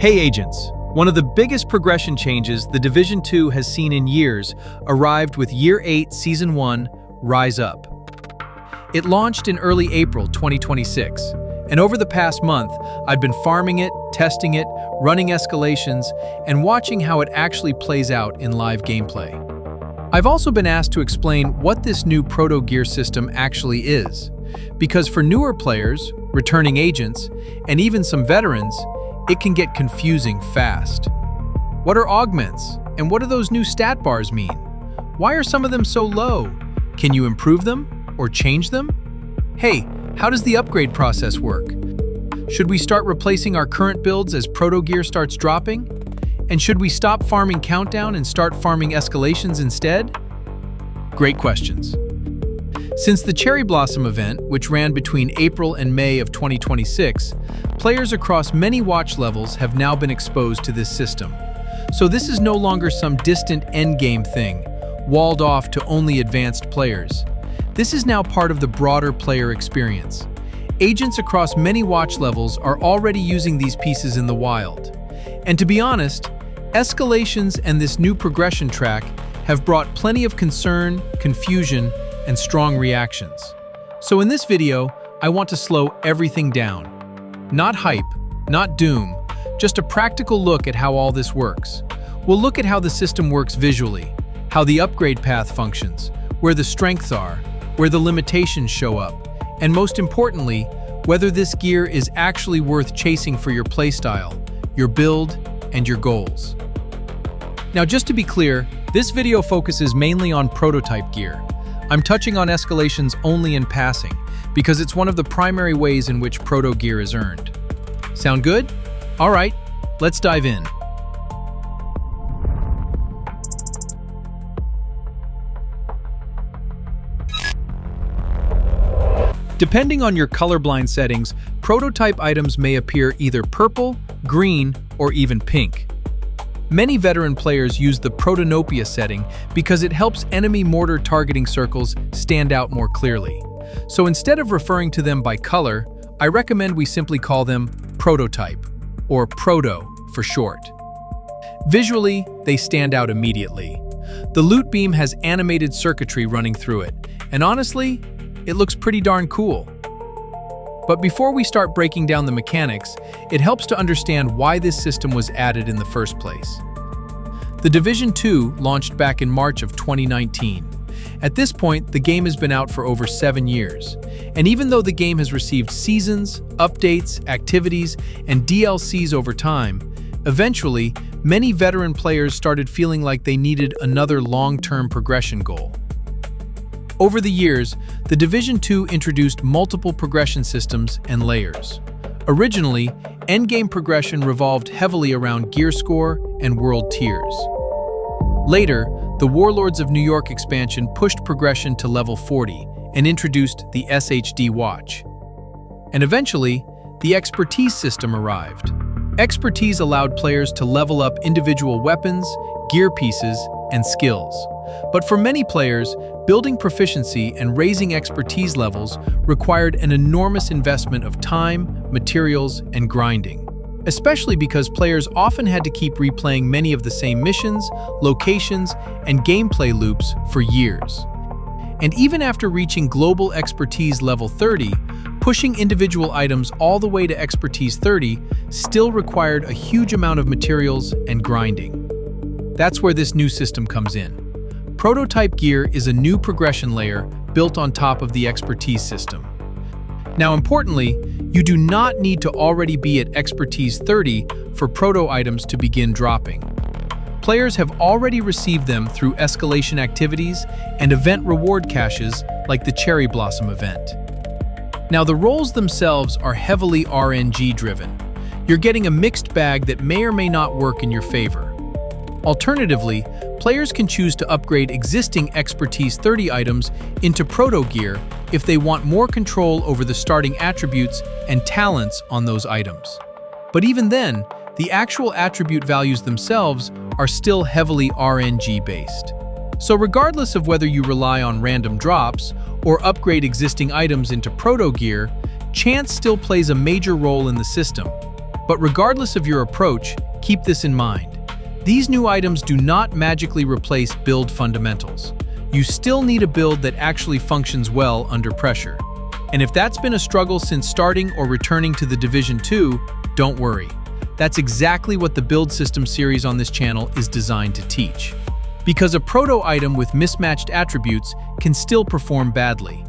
Hey agents! One of the biggest progression changes the Division 2 has seen in years arrived with Year 8 Season 1, Rise Up. It launched in early April 2026, and over the past month, I've been farming it, testing it, running escalations, and watching how it actually plays out in live gameplay. I've also been asked to explain what this new proto-gear system actually is, because for newer players, returning agents, and even some veterans, it can get confusing fast. What are augments, and what do those new stat bars mean? Why are some of them so low? Can you improve them or change them? Hey, how does the upgrade process work? Should we start replacing our current builds as proto-gear starts dropping? And should we stop farming Countdown and start farming escalations instead? Great questions. Since the Cherry Blossom event, which ran between April and May of 2026, players across many watch levels have now been exposed to this system. So this is no longer some distant endgame thing, walled off to only advanced players. This is now part of the broader player experience. Agents across many watch levels are already using these pieces in the wild. And to be honest, escalations and this new progression track have brought plenty of concern, confusion, and strong reactions. So in this video, I want to slow everything down. Not hype, not doom, just a practical look at how all this works. We'll look at how the system works visually, how the upgrade path functions, where the strengths are, where the limitations show up, and most importantly, whether this gear is actually worth chasing for your playstyle, your build, and your goals. Now just to be clear, this video focuses mainly on prototype gear. I'm touching on escalations only in passing, because it's one of the primary ways in which proto gear is earned. Sound good? Alright, let's dive in. Depending on your colorblind settings, prototype items may appear either purple, green, or even pink. Many veteran players use the Protonopia setting because it helps enemy mortar targeting circles stand out more clearly. So instead of referring to them by color, I recommend we simply call them prototype, or proto for short. Visually, they stand out immediately. The loot beam has animated circuitry running through it, and honestly, it looks pretty darn cool. But before we start breaking down the mechanics, it helps to understand why this system was added in the first place. The Division 2 launched back in March of 2019. At this point, the game has been out for over 7 years. And even though the game has received seasons, updates, activities, and DLCs over time, eventually, many veteran players started feeling like they needed another long-term progression goal. Over the years, the Division 2 introduced multiple progression systems and layers. Originally, endgame progression revolved heavily around gear score and world tiers. Later, the Warlords of New York expansion pushed progression to level 40 and introduced the SHD Watch. And eventually, the Expertise system arrived. Expertise allowed players to level up individual weapons, gear pieces, and skills. But for many players, building proficiency and raising expertise levels required an enormous investment of time, materials, and grinding. Especially because players often had to keep replaying many of the same missions, locations, and gameplay loops for years. And even after reaching global expertise level 30, pushing individual items all the way to expertise 30 still required a huge amount of materials and grinding. That's where this new system comes in. Prototype gear is a new progression layer built on top of the expertise system. Now importantly, you do not need to already be at expertise 30 for proto items to begin dropping. Players have already received them through escalation activities and event reward caches like the Cherry Blossom event. Now the roles themselves are heavily RNG driven. You're getting a mixed bag that may or may not work in your favor. Alternatively, players can choose to upgrade existing Expertise 30 items into Proto Gear if they want more control over the starting attributes and talents on those items. But even then, the actual attribute values themselves are still heavily RNG-based. So regardless of whether you rely on random drops or upgrade existing items into Proto Gear, chance still plays a major role in the system. But regardless of your approach, keep this in mind. These new items do not magically replace build fundamentals. You still need a build that actually functions well under pressure. And if that's been a struggle since starting or returning to the Division 2, don't worry. That's exactly what the Build System series on this channel is designed to teach. Because a proto item with mismatched attributes can still perform badly.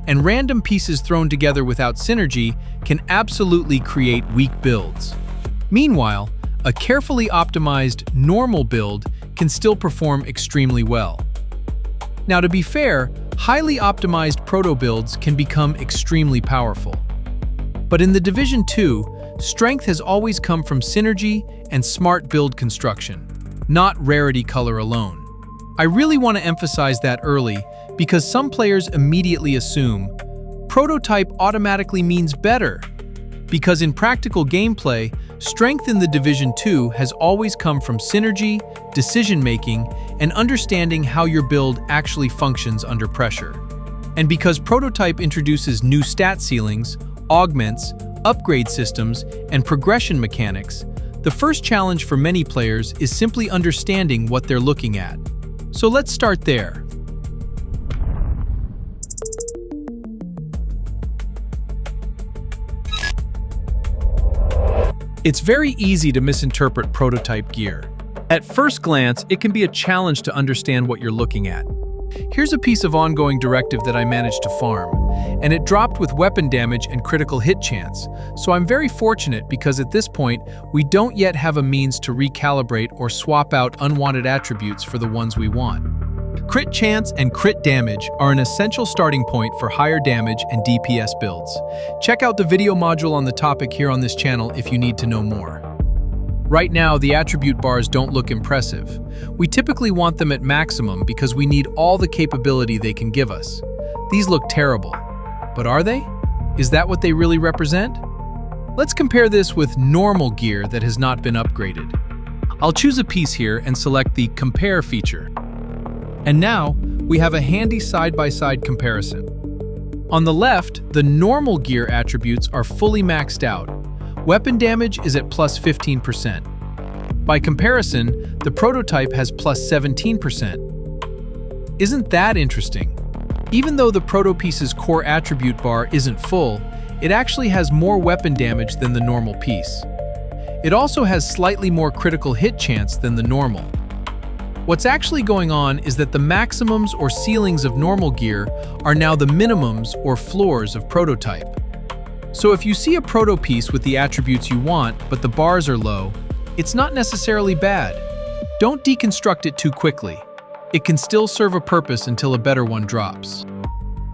And random pieces thrown together without synergy can absolutely create weak builds. Meanwhile, a carefully optimized normal build can still perform extremely well. Now, to be fair, highly optimized proto builds can become extremely powerful. But in the Division 2, strength has always come from synergy and smart build construction, not rarity color alone. I really want to emphasize that early because some players immediately assume prototype automatically means better. Because in practical gameplay, strength in the Division 2 has always come from synergy, decision-making, and understanding how your build actually functions under pressure. And because prototype introduces new stat ceilings, augments, upgrade systems, and progression mechanics, the first challenge for many players is simply understanding what they're looking at. So let's start there. It's very easy to misinterpret prototype gear. At first glance, it can be a challenge to understand what you're looking at. Here's a piece of ongoing directive that I managed to farm, and it dropped with weapon damage and critical hit chance, so I'm very fortunate because at this point, we don't yet have a means to recalibrate or swap out unwanted attributes for the ones we want. Crit chance and crit damage are an essential starting point for higher damage and DPS builds. Check out the video module on the topic here on this channel if you need to know more. Right now, the attribute bars don't look impressive. We typically want them at maximum because we need all the capability they can give us. These look terrible. But are they? Is that what they really represent? Let's compare this with normal gear that has not been upgraded. I'll choose a piece here and select the Compare feature. And now, we have a handy side-by-side comparison. On the left, the normal gear attributes are fully maxed out. Weapon damage is at plus 15%. By comparison, the prototype has plus 17%. Isn't that interesting? Even though the proto piece's core attribute bar isn't full, it actually has more weapon damage than the normal piece. It also has slightly more critical hit chance than the normal. What's actually going on is that the maximums or ceilings of normal gear are now the minimums or floors of prototype. So if you see a proto piece with the attributes you want, but the bars are low, it's not necessarily bad. Don't deconstruct it too quickly. It can still serve a purpose until a better one drops.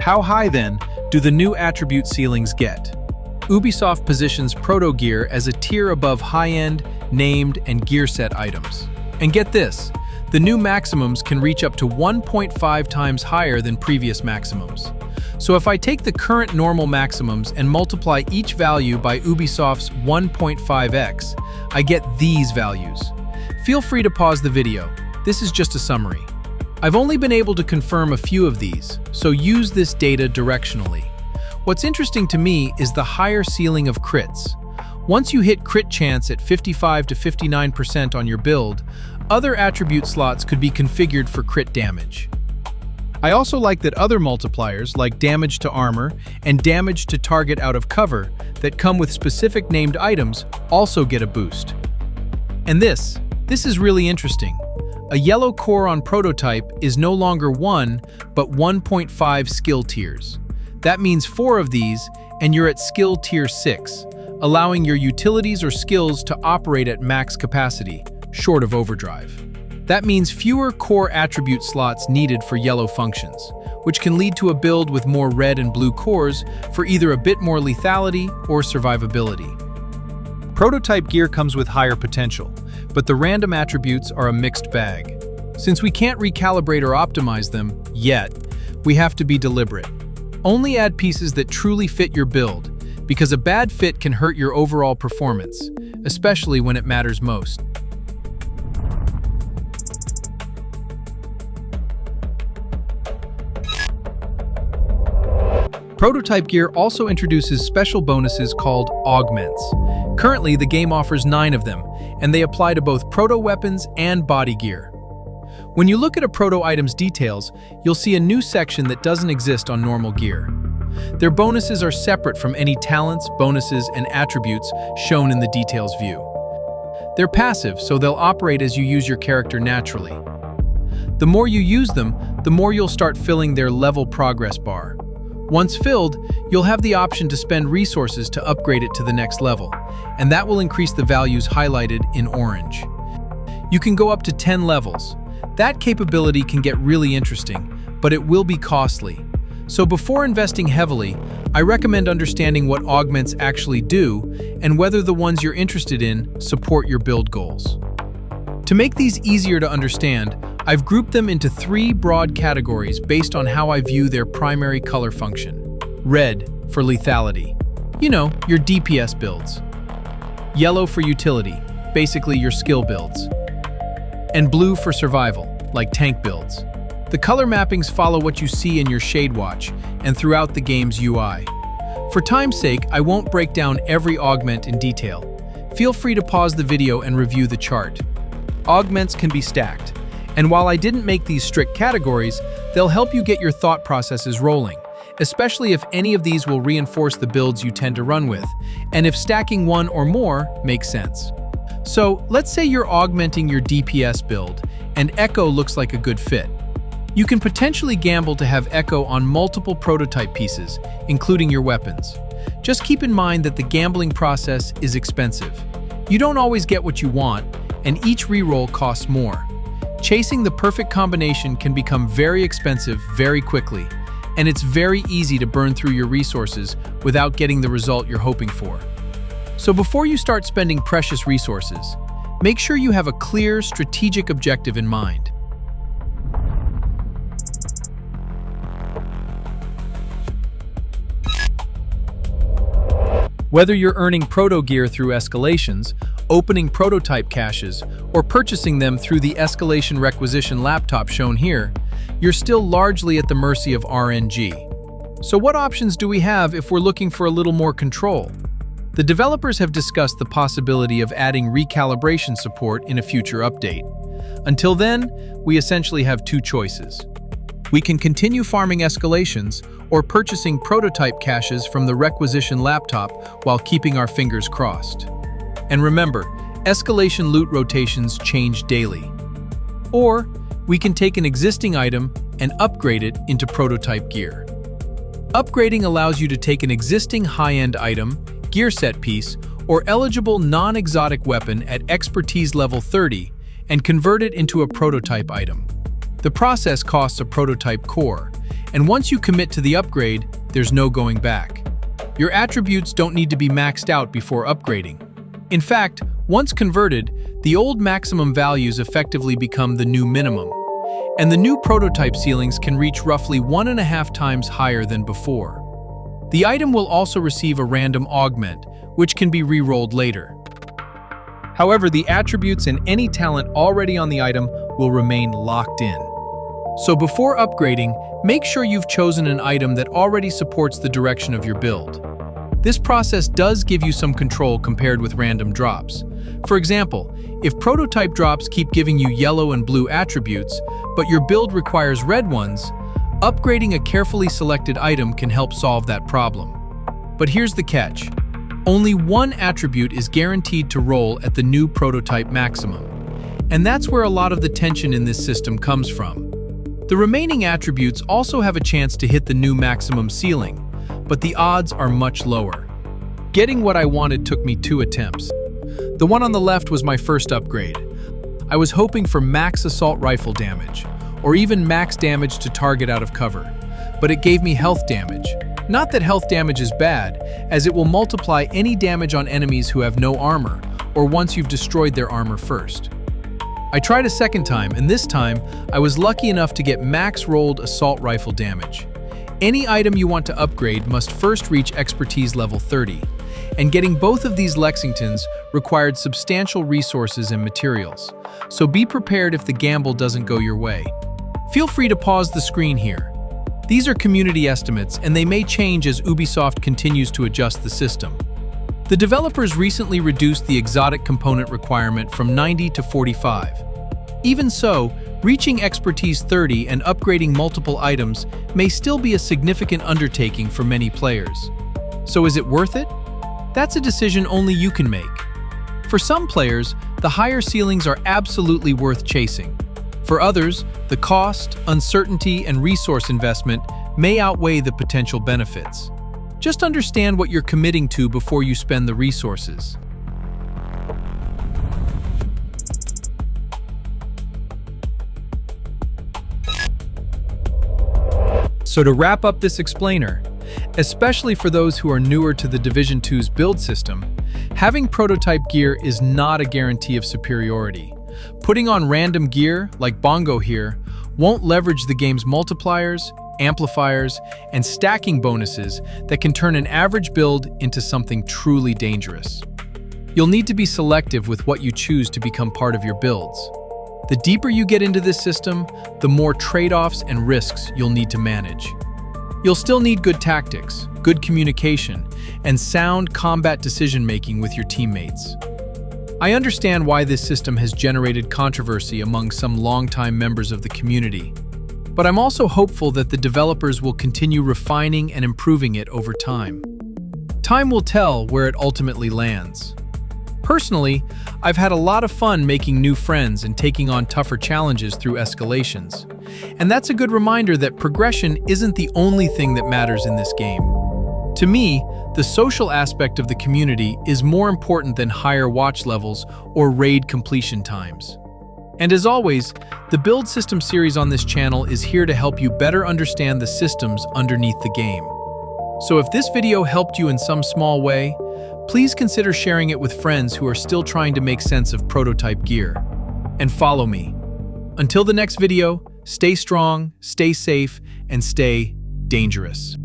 How high, then, do the new attribute ceilings get? Ubisoft positions proto gear as a tier above high-end, named, and gear set items. And get this, the new maximums can reach up to 1.5 times higher than previous maximums. So if I take the current normal maximums and multiply each value by Ubisoft's 1.5x, I get these values. Feel free to pause the video. This is just a summary. I've only been able to confirm a few of these, so use this data directionally. What's interesting to me is the higher ceiling of crits. Once you hit crit chance at 55 to 59% on your build, other attribute slots could be configured for crit damage. I also like that other multipliers, like damage to armor and damage to target out of cover, that come with specific named items, also get a boost. And this is really interesting. A yellow core on prototype is no longer 1, but 1.5 skill tiers. That means 4 of these, and you're at skill tier 6, allowing your utilities or skills to operate at max capacity, short of overdrive. That means fewer core attribute slots needed for yellow functions, which can lead to a build with more red and blue cores for either a bit more lethality or survivability. Prototype gear comes with higher potential, but the random attributes are a mixed bag. Since we can't recalibrate or optimize them yet, we have to be deliberate. Only add pieces that truly fit your build, because a bad fit can hurt your overall performance, especially when it matters most. Prototype gear also introduces special bonuses called Augments. Currently, the game offers 9 of them, and they apply to both proto-weapons and body gear. When you look at a proto-item's details, you'll see a new section that doesn't exist on normal gear. Their bonuses are separate from any talents, bonuses, and attributes shown in the details view. They're passive, so they'll operate as you use your character naturally. The more you use them, the more you'll start filling their level progress bar. Once filled, you'll have the option to spend resources to upgrade it to the next level, and that will increase the values highlighted in orange. You can go up to 10 levels. That capability can get really interesting, but it will be costly. So before investing heavily, I recommend understanding what augments actually do and whether the ones you're interested in support your build goals. To make these easier to understand, I've grouped them into 3 broad categories based on how I view their primary color function. Red for lethality, your DPS builds. Yellow for utility, basically your skill builds. And blue for survival, like tank builds. The color mappings follow what you see in your shade watch and throughout the game's UI. For time's sake, I won't break down every augment in detail. Feel free to pause the video and review the chart. Augments can be stacked, and while I didn't make these strict categories, they'll help you get your thought processes rolling, especially if any of these will reinforce the builds you tend to run with, and if stacking one or more makes sense. So, let's say you're augmenting your DPS build, and Echo looks like a good fit. You can potentially gamble to have Echo on multiple prototype pieces, including your weapons. Just keep in mind that the gambling process is expensive. You don't always get what you want, and each reroll costs more. Chasing the perfect combination can become very expensive very quickly, and it's very easy to burn through your resources without getting the result you're hoping for. So before you start spending precious resources, make sure you have a clear, strategic objective in mind. Whether you're earning proto gear through escalations, opening prototype caches, or purchasing them through the escalation requisition laptop shown here, you're still largely at the mercy of RNG. So what options do we have if we're looking for a little more control? The developers have discussed the possibility of adding recalibration support in a future update. Until then, we essentially have 2 choices. We can continue farming escalations or purchasing prototype caches from the requisition laptop while keeping our fingers crossed. And remember, escalation loot rotations change daily. Or we can take an existing item and upgrade it into prototype gear. Upgrading allows you to take an existing high-end item, gear set piece, or eligible non-exotic weapon at expertise level 30 and convert it into a prototype item. The process costs a prototype core, and once you commit to the upgrade, there's no going back. Your attributes don't need to be maxed out before upgrading. In fact, once converted, the old maximum values effectively become the new minimum, and the new prototype ceilings can reach roughly 1.5 times higher than before. The item will also receive a random augment, which can be re-rolled later. However, the attributes and any talent already on the item will remain locked in. So before upgrading, make sure you've chosen an item that already supports the direction of your build. This process does give you some control compared with random drops. For example, if prototype drops keep giving you yellow and blue attributes, but your build requires red ones, upgrading a carefully selected item can help solve that problem. But here's the catch. Only one attribute is guaranteed to roll at the new prototype maximum. And that's where a lot of the tension in this system comes from. The remaining attributes also have a chance to hit the new maximum ceiling, but the odds are much lower. Getting what I wanted took me 2 attempts. The one on the left was my first upgrade. I was hoping for max assault rifle damage, or even max damage to target out of cover, but it gave me health damage. Not that health damage is bad, as it will multiply any damage on enemies who have no armor, or once you've destroyed their armor first. I tried a second time, and this time, I was lucky enough to get max rolled assault rifle damage. Any item you want to upgrade must first reach expertise level 30, and getting both of these Lexingtons required substantial resources and materials, so be prepared if the gamble doesn't go your way. Feel free to pause the screen here. These are community estimates, and they may change as Ubisoft continues to adjust the system. The developers recently reduced the exotic component requirement from 90 to 45. Even so, reaching expertise 30 and upgrading multiple items may still be a significant undertaking for many players. So is it worth it? That's a decision only you can make. For some players, the higher ceilings are absolutely worth chasing. For others, the cost, uncertainty, and resource investment may outweigh the potential benefits. Just understand what you're committing to before you spend the resources. So to wrap up this explainer, especially for those who are newer to the Division 2's build system, having prototype gear is not a guarantee of superiority. Putting on random gear, like Bongo here, won't leverage the game's multipliers, amplifiers, and stacking bonuses that can turn an average build into something truly dangerous. You'll need to be selective with what you choose to become part of your builds. The deeper you get into this system, the more trade-offs and risks you'll need to manage. You'll still need good tactics, good communication, and sound combat decision-making with your teammates. I understand why this system has generated controversy among some longtime members of the community, but I'm also hopeful that the developers will continue refining and improving it over time. Time will tell where it ultimately lands. Personally, I've had a lot of fun making new friends and taking on tougher challenges through escalations. And that's a good reminder that progression isn't the only thing that matters in this game. To me, the social aspect of the community is more important than higher watch levels or raid completion times. And as always, the Build System series on this channel is here to help you better understand the systems underneath the game. So if this video helped you in some small way, please consider sharing it with friends who are still trying to make sense of prototype gear. And follow me. Until the next video, stay strong, stay safe, and stay dangerous.